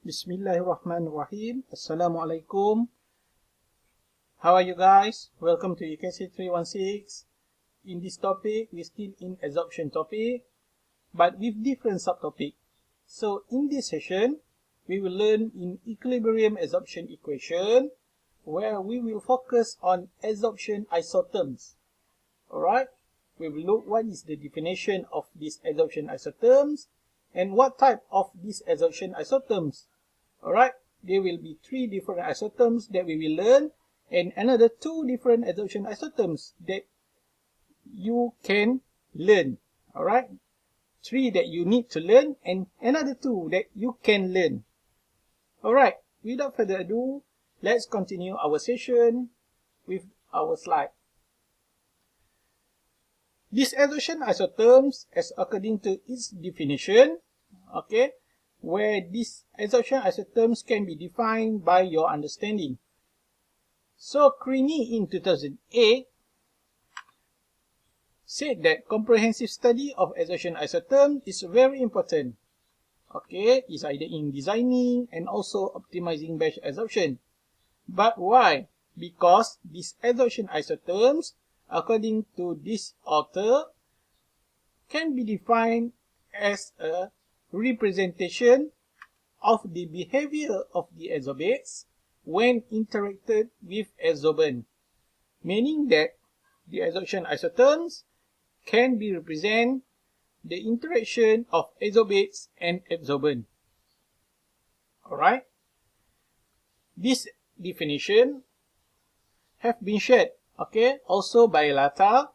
Bismillahirrahmanirrahim. Assalamualaikum. How are you guys? Welcome to UKC 316. In this topic, we're still in adsorption topic, but with different subtopic. So in this session, we will learn in equilibrium adsorption equation, where we will focus on adsorption isotherms. Alright? We will look what is the definition of these adsorption isotherms and what type of these adsorption isotherms. Alright, there will be 3 different isotherms that we will learn and another 2 different adsorption isotherms that you can learn. Alright, 3 that you need to learn and another 2 that you can learn. Alright, without further ado, let's continue our session with our slide. These adsorption isotherms, as according to its definition, okay, where these adsorption isotherms can be defined by your understanding. So Creaney in 2008 said that comprehensive study of adsorption isotherms is very important. Okay, it's either in designing and also optimizing batch adsorption. But why? Because these adsorption isotherms, according to this author, can be defined as a representation of the behavior of the adsorbates when interacted with adsorbent, meaning that the adsorption isotherms can be represent the interaction of adsorbates and adsorbent. Alright? This definition have been shared, okay, also by Lata,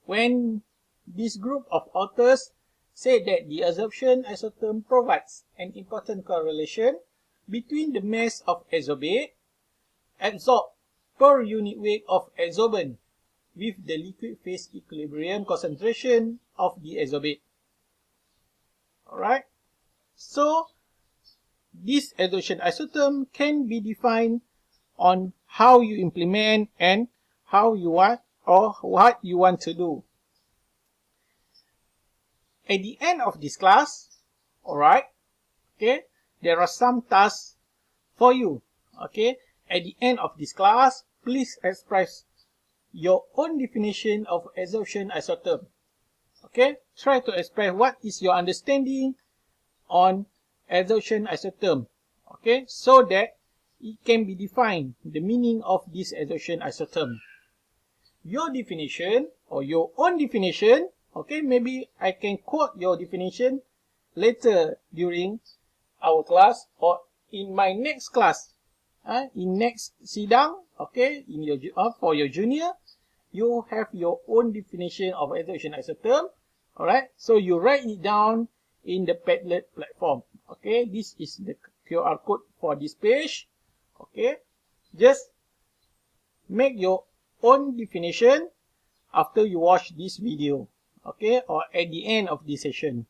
when this group of authors said that the adsorption isotherm provides an important correlation between the mass of adsorbate absorbed per unit weight of adsorbent with the liquid phase equilibrium concentration of the adsorbate. Alright, so this adsorption isotherm can be defined on how you implement and how you want or what you want to do. At the end of this class, alright, okay, there are some tasks for you, okay. At the end of this class, please express your own definition of adsorption isotherm, okay. Try to express what is your understanding on adsorption isotherm, okay, so that it can be defined, the meaning of this adsorption isotherm. Your definition or your own definition, okay, maybe I can quote your definition later during our class or in my next class, in next sidang, okay, in your for your junior, you have your own definition of adsorption isotherm. Alright, so you write it down in the Padlet platform. Okay, this is the QR code for this page. Okay, just make your own definition after you watch this video, okay, or at the end of this session.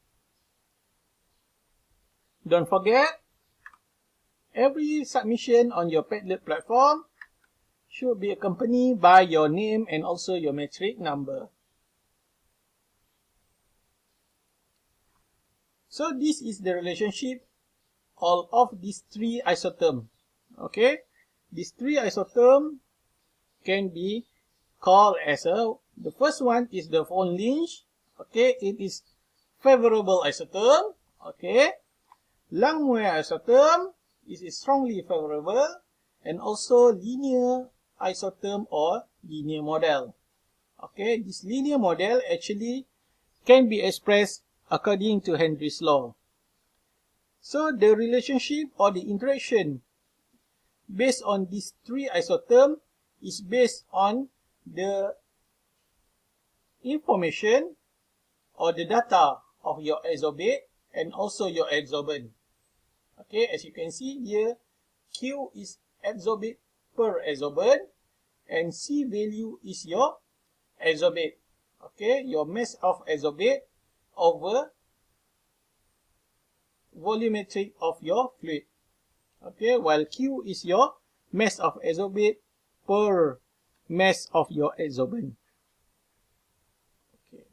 Don't forget, every submission on your Padlet platform should be accompanied by your name and also your matric number. So this is the relationship of these 3 isotherms. Okay, these 3 isotherms can be called as the first one is the Freundlich. Okay, it is favorable isotherm. Okay, Langmuir isotherm is strongly favorable, and also linear isotherm or linear model. Okay, this linear model actually can be expressed according to Henry's law. So the relationship or the interaction based on these 3 isotherms is based on the information or the data of your adsorbate and also your adsorbent. Okay, as you can see here, Q is adsorbate per adsorbent and C value is your adsorbate. Okay, your mass of adsorbate over volumetric of your fluid. Okay, while Q is your mass of adsorbate per mass of your adsorbent. Okay,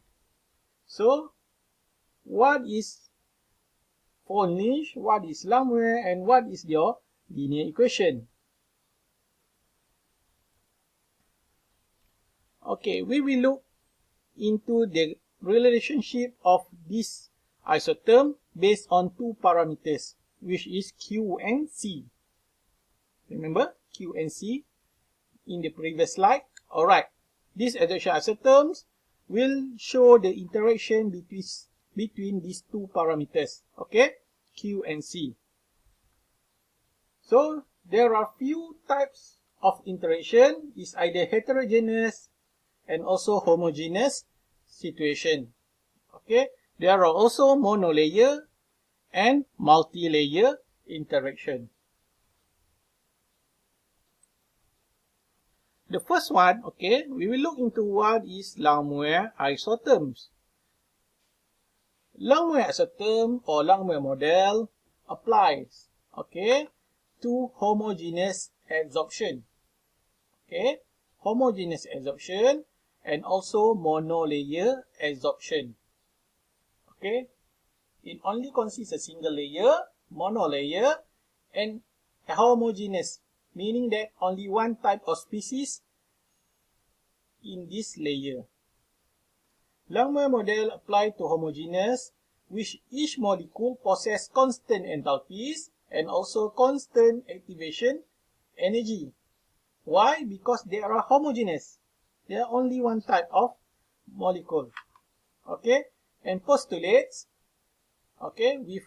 so what is Freundlich, what is Langmuir, and what is your linear equation. Okay, we will look into the relationship of this isotherm based on two parameters, which is Q and C. Remember Q and C in the previous slide? Alright, these adsorption isotherms will show the interaction between these two parameters, okay, Q and C. So there are few types of interaction. It's either heterogeneous and also homogeneous situation. Okay, there are also monolayer and multi-layer interaction. The first one, okay, we will look into what is Langmuir isotherms. Langmuir isotherm or Langmuir model applies, okay, to homogeneous adsorption. Okay, homogeneous adsorption and also monolayer adsorption. Okay, it only consists a single layer, monolayer, and homogeneous, meaning that only one type of species in this layer. Langmuir model applied to homogeneous, which each molecule possesses constant enthalpies and also constant activation energy. Why? Because they are homogeneous. They are only one type of molecule. Okay, and postulates, okay, with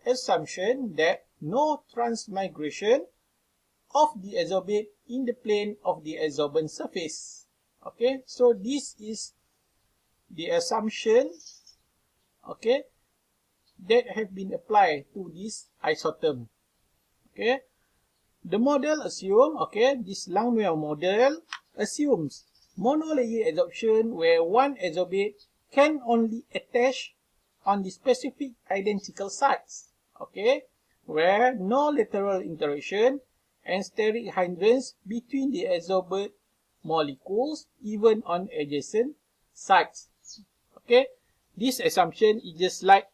assumption that no transmigration of the adsorbate in the plane of the adsorbent surface. Okay, so this is the assumption, okay, that have been applied to this isotherm. Okay, the model assumes, okay, this Langmuir model assumes monolayer adsorption where one adsorbate can only attach on the specific identical sites, okay, where no lateral interaction and steric hindrance between the adsorbate molecules even on adjacent sites. Okay, this assumption is just like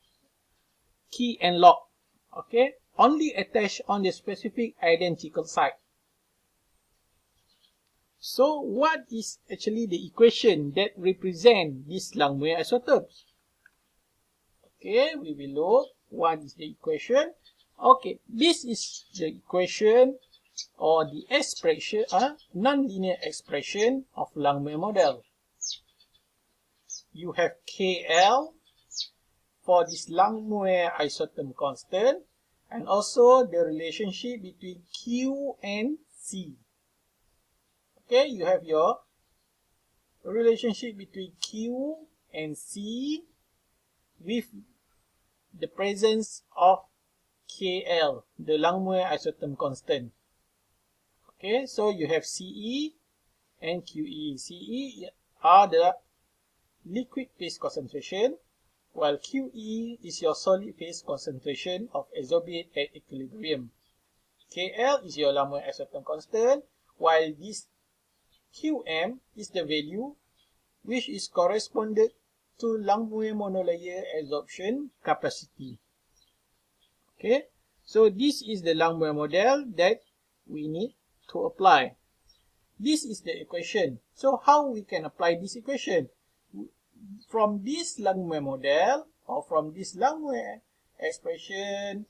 key and lock, okay, only attached on the specific identical site. So what is actually the equation that represents these Langmuir isotherms? Okay, we will look what is the equation. Okay, this is the equation or the expression, non-linear expression of Langmuir model. You have KL for this Langmuir isotherm constant and also the relationship between Q and C. Okay, you have your relationship between Q and C with the presence of KL, the Langmuir isotherm constant. Okay, so you have CE and QE. CE are the liquid phase concentration, while QE is your solid phase concentration of adsorbate at equilibrium. KL is your Langmuir isotherm constant, while this QM is the value which is corresponded to Langmuir monolayer adsorption capacity. Okay, so this is the Langmuir model that we need to apply. This is the equation. So how we can apply this equation? From this Langmuir model or from this Langmuir expression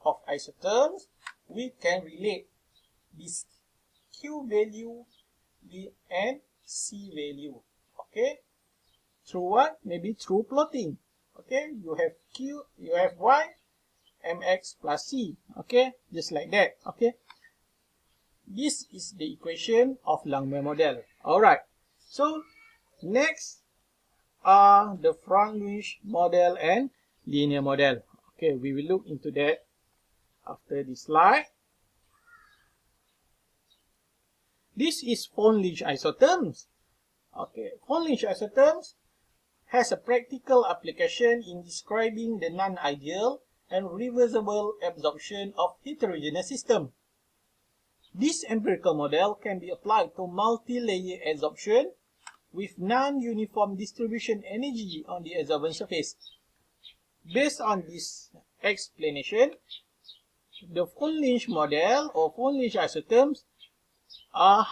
of isotherms, we can relate this Q value and C value. Okay, through what? Maybe through plotting. Okay, you have Q, you have Y, mx plus C. Okay, just like that. Okay, this is the equation of Langmuir model. Alright, so next are the Freundlich model and linear model. Okay, we will look into that after this slide. This is Freundlich isotherms. Okay, Freundlich isotherms has a practical application in describing the non-ideal and reversible absorption of heterogeneous system. This empirical model can be applied to multi-layer adsorption with non-uniform distribution energy on the adsorbent surface. Based on this explanation, the Freundlich model or Freundlich isotherms are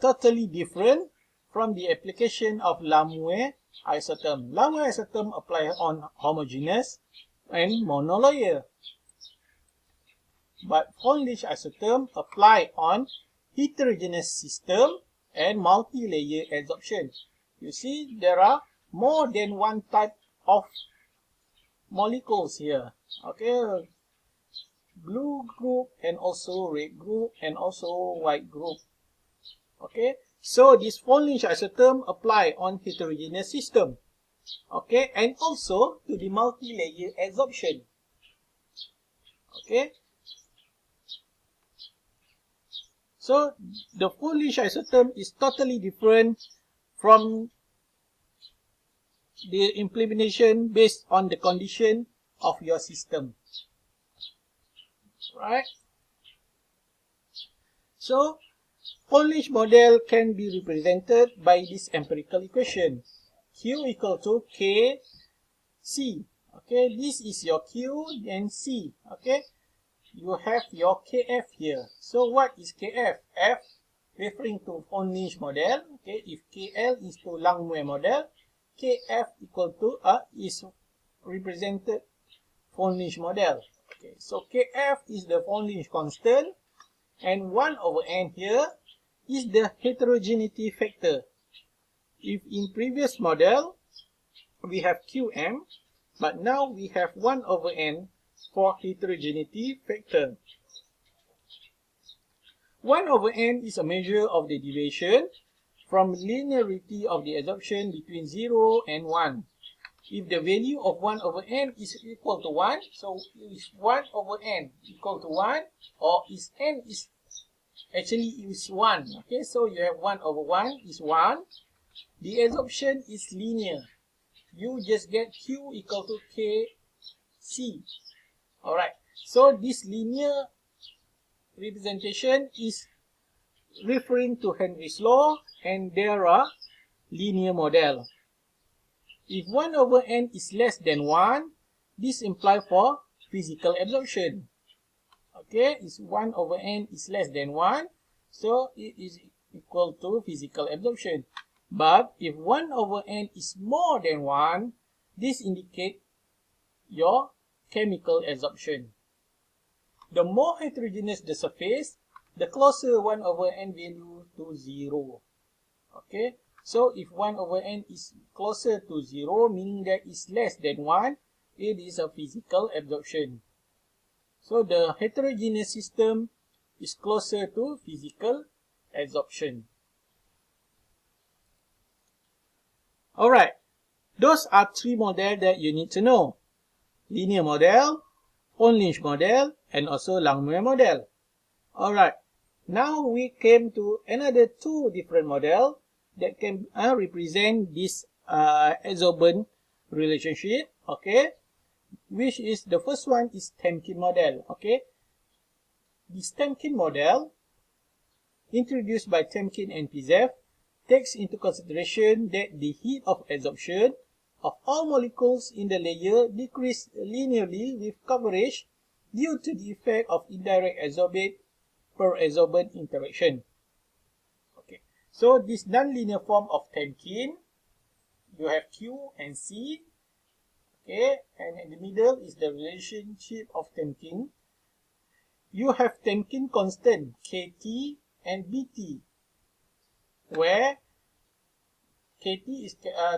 totally different from the application of Langmuir isotherm. Langmuir isotherm apply on homogeneous and monolayer, but Freundlich isotherm apply on heterogeneous system and multi-layer adsorption. You see, there are more than one type of molecules here. Okay, blue group and also red group and also white group. Okay, so this Freundlich isotherm apply on heterogeneous system. Okay, and also to the multi-layer adsorption. Okay, so the Freundlich isotherm is totally different from the implementation based on the condition of your system. Right? So, Freundlich model can be represented by this empirical equation. Q equal to K C. Okay, this is your Q and C. Okay, you have your KF here. So what is KF? F referring to Freundlich model. Okay, if KL is to Langmuir model, KF equal to is represented Freundlich model. Okay, so KF is the Freundlich constant, and 1 over n here is the heterogeneity factor. If in previous model we have Qm, but now we have 1 over n for heterogeneity factor. 1 over n is a measure of the deviation from linearity of the adsorption between 0 and 1. If the value of 1 over n is equal to 1, so is 1 over n equal to 1, or is n is actually is 1. Okay, so you have 1 over 1 is 1. The adsorption is linear. You just get Q equal to KC. Alright, so this linear representation is referring to Henry's law, and there are linear model. If 1 over n is less than 1, this implies for physical absorption. Okay, is 1 over n is less than 1, so it is equal to physical absorption. But if 1 over n is more than 1, this indicates your chemical absorption. The more heterogeneous the surface, the closer 1 over n value to 0. Okay, so if 1 over n is closer to 0, meaning that is less than 1, it is a physical absorption. So the heterogeneous system is closer to physical adsorption. Alright, those are 3 models that you need to know. Linear model, Freundlich model, and also Langmuir model. Alright, now we came to another 2 different models that can represent this adsorbent relationship. Okay, which is the first one is Temkin model. Okay, this Temkin model, introduced by Temkin and DR, takes into consideration that the heat of adsorption of all molecules in the layer decrease linearly with coverage due to the effect of indirect adsorbate per adsorbent interaction. Okay, so this nonlinear form of Temkin, you have Q and C. Okay, and in the middle is the relationship of Temkin. You have Temkin constant KT and BT, where KT is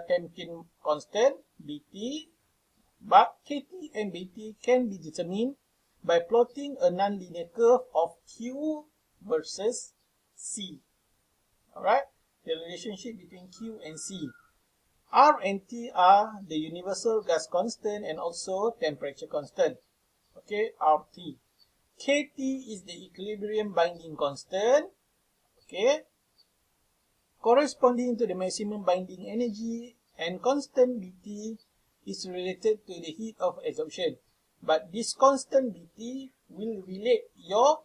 Temkin constant, BT, but KT and BT can be determined by plotting a nonlinear curve of Q versus C. Alright, the relationship between Q and C. R and T are the universal gas constant and also temperature constant. Okay, RT. KT is the equilibrium binding constant. Okay, corresponding to the maximum binding energy, and constant BT is related to the heat of adsorption. But this constant BT will relate your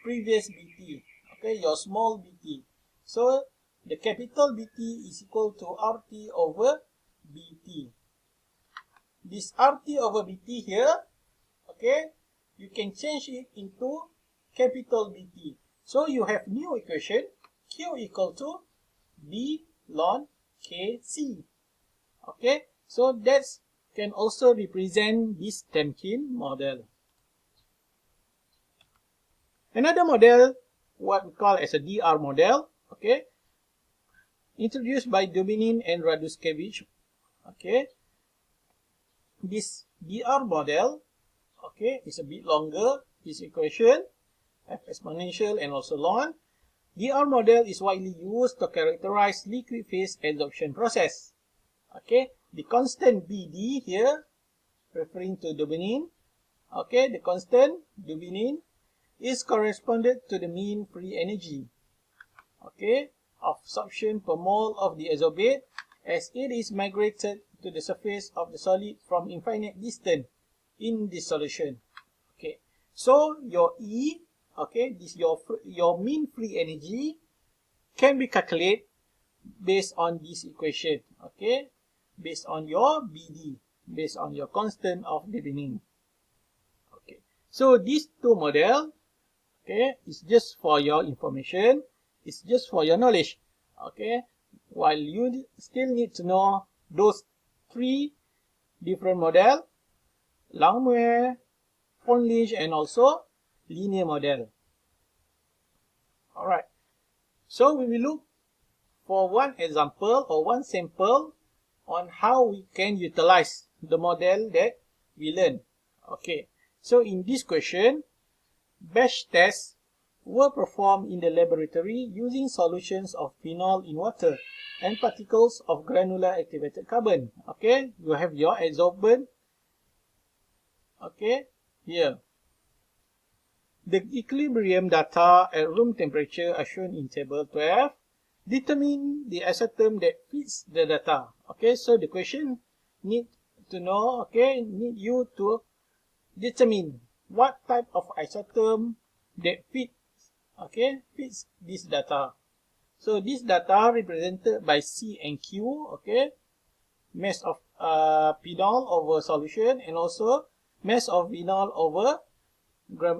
previous BT. Okay, your small BT. So the capital BT is equal to RT over BT. This RT over BT here, okay, you can change it into capital BT. So you have new equation, Q equal to B ln KC. Okay, so that can also represent this Temkin model. Another model, what we call as a DR model, okay, introduced by Dominin and Raduskevich. Okay, this DR model, okay, is a bit longer. This equation, F exponential and also ln. DR model is widely used to characterize liquid phase adsorption process. Okay, the constant BD here, referring to Dominin, okay, the constant Dominin is corresponded to the mean free energy, okay, of absorption per mole of the adsorbate as it is migrated to the surface of the solid from infinite distance in this solution. Okay, so your E, okay, this your mean free energy can be calculated based on this equation, okay, based on your BD, based on your constant of Dominin. Okay, so these two models, okay, it's just for your information, it's just for your knowledge, okay, while you still need to know those three different models, Langmuir, Freundlich, and also linear model. Alright, so we will look for one example or one sample on how we can utilize the model that we learned. Okay, so in this question, batch tests were performed in the laboratory using solutions of phenol in water and particles of granular activated carbon. Okay, you have your adsorbent, okay, here. The equilibrium data at room temperature are shown in table 12. Determine the isotherm that fits the data. Okay, so the question need to know, okay, need you to determine what type of isotherm that fits, okay, fits this data. So this data represented by C and Q, okay, mass of phenol over solution and also mass of phenol over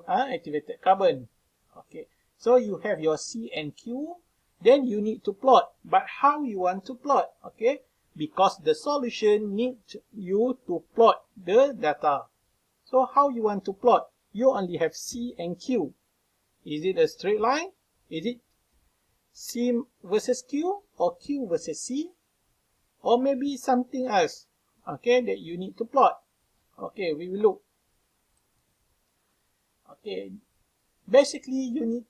activated carbon. Okay, so you have your C and Q, then you need to plot. But how you want to plot? Okay, because the solution needs you to plot the data. So how you want to plot? You only have C and Q. Is it a straight line? Is it C versus Q or Q versus C? Or maybe something else, okay, that you need to plot. Okay, we will look. Okay, basically you need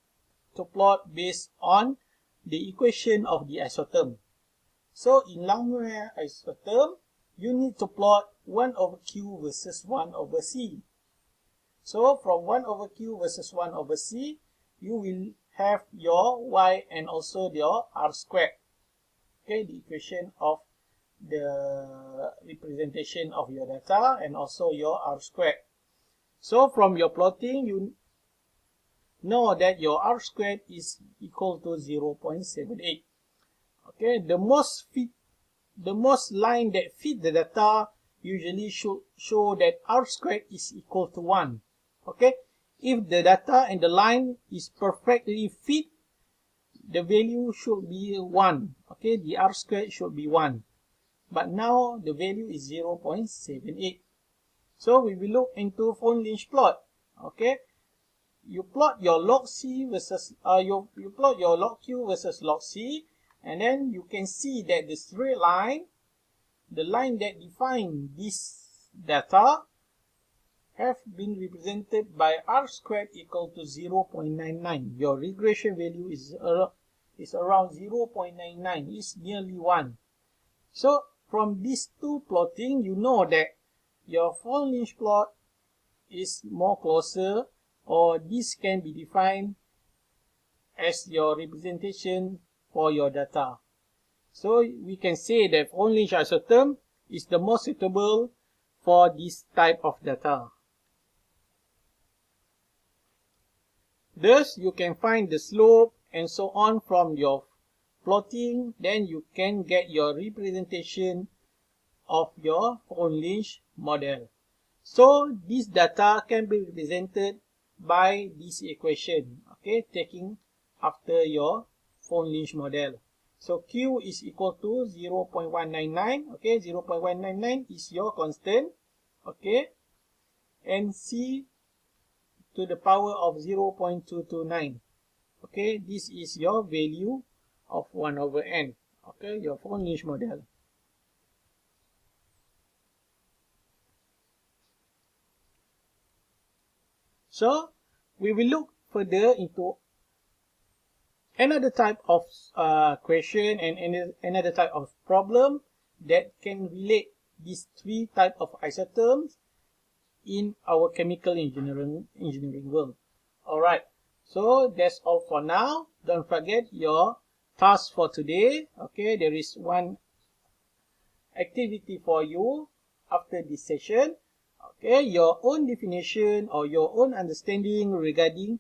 to plot based on the equation of the isotherm. So in Langmuir isotherm, you need to plot 1 over Q versus 1 over C. So from 1 over Q versus 1 over C, you will have your Y and also your R squared. Okay, the equation of the representation of your data and also your R squared. So from your plotting, you know that your R squared is equal to 0.78. Okay, the most line that fit the data usually should show that R squared is equal to 1. Okay, if the data and the line is perfectly fit, the value should be 1. Okay, the R squared should be 1. But now the value is 0.78. So we will look into Freundlich plot. Okay, you plot your log C versus you plot your log Q versus log C, and then you can see that the straight line, the line that defines this data, have been represented by R squared equal to 0.99. Your regression value is around 0.99. It's nearly 1. So from these two plotting, you know that your Freundlich plot is more closer, or this can be defined as your representation for your data. So we can say that Freundlich isotherm is the most suitable for this type of data. Thus, you can find the slope and so on from your plotting, then you can get your representation of your Freundlich model. So this data can be represented by this equation, okay, taking after your Freundlich model. So Q is equal to 0.199, okay, 0.199 is your constant, okay, and C to the power of 0.229, okay, this is your value of 1 over n, okay, your Freundlich model. So we will look further into another type of question and another type of problem that can relate these three types of isotherms in our chemical engineering world. Alright, so that's all for now. Don't forget your task for today. Okay, there is one activity for you after this session. Okay, your own definition or your own understanding regarding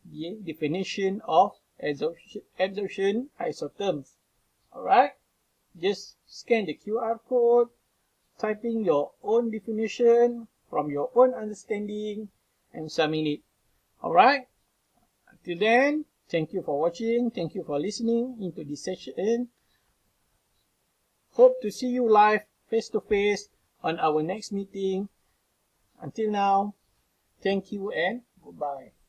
the definition of adsorption isotherms. Alright, just scan the QR code, type in your own definition from your own understanding, and submit it. Alright, until then, thank you for watching, thank you for listening into this session. Hope to see you live face to face on our next meeting. Until now, thank you and goodbye.